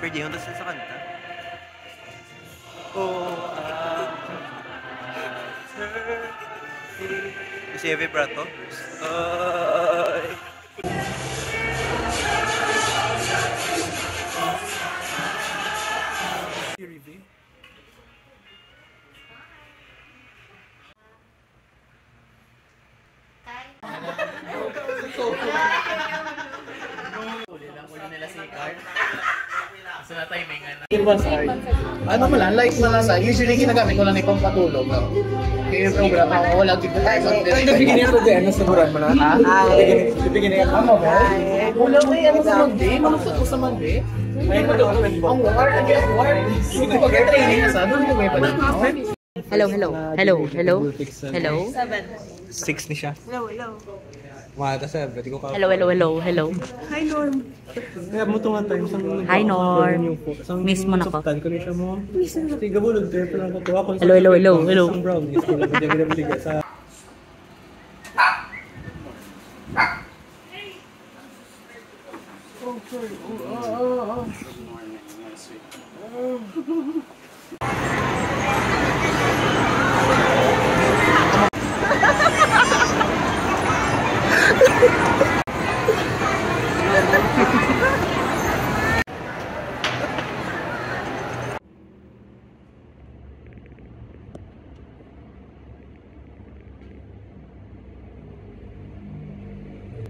Pwede yung doon sa kanta. Oh, si Eve Brato. Ano mo lang, like mo lang sa, usually ginagamit ko lang na itong patulog. No? Kaya yung program ako, wala dito tayo sa direct. Ang bigyan niya ko din, nasaburan mo na? Ha? Bigyan niya ko. Wala ko yung sa Monday, malusot ko sa Monday. Ang war, hindi ko pag-training na sa, doon ko may panahon. Hello. 6 ni siya. Hello. Mata 7, di ko ka. Hello. Hi, Norm. Kaya mo tunga tayo sa Hi, Norm. Miss mo na ko. Saktan ko niya siya mo. Tiga mo, nag-trip lang ako. Hello. Isang brownies. Wala ko dyan ginabigay sa...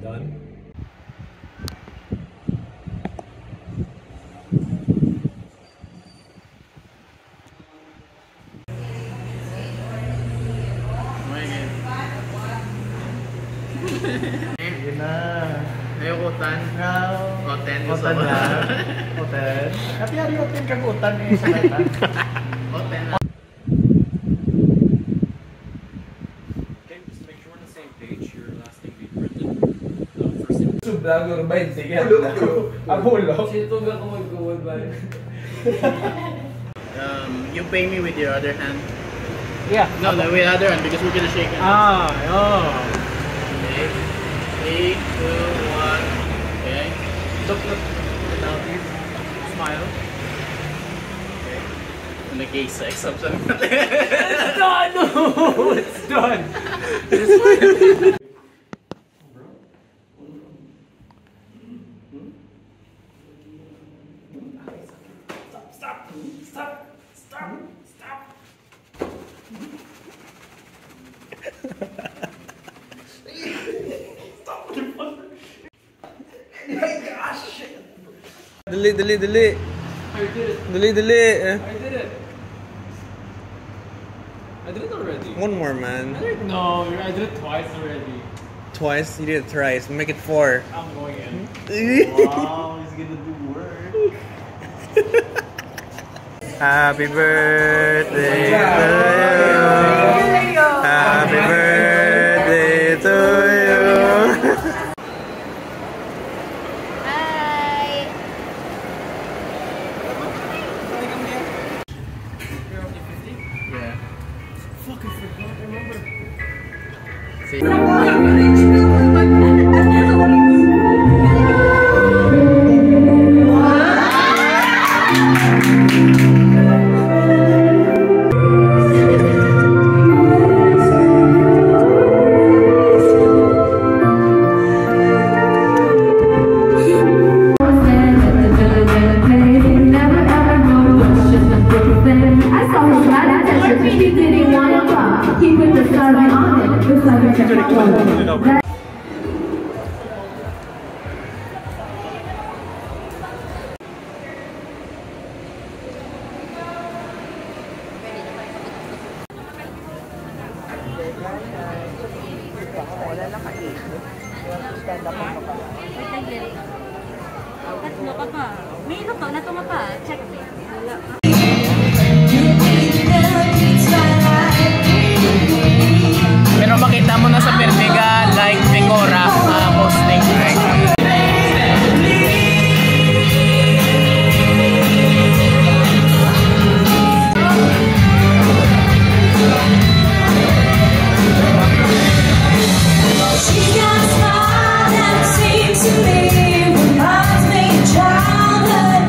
Done. Yun na. Ayoko utan. Oten. Oten na. Oten. At yari oten kang utan eh sa meta. Oten na. Vlogger ba yun? Sige. Abulo. Sino ba kung mag-goal ba yun? You pay me with your other hand. Yeah. No, with other hand because we're gonna shake it. Okay. 3, 2, 1. Okay. Look. Now please. Smile. Okay. Nag-gay-sex. It's done! No! It's done! Stop! My gosh! Dali. I did it. Dali. I did it already. One more, man. No, I did it twice already. Twice? You did it thrice. Make it 4. I'm going in. Wow, he's gonna do work. Happy birthday to you. Happy birthday to you. Hi. Yeah. Fucking forgot, remember. Tatlo ka pa. May ilo pa, natuma pa. Check me. Pero makita mo na sa Pertiga, like Pecora posting. To me, reminds me of childhood.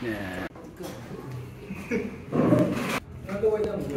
Yeah. Nagawa niya mo.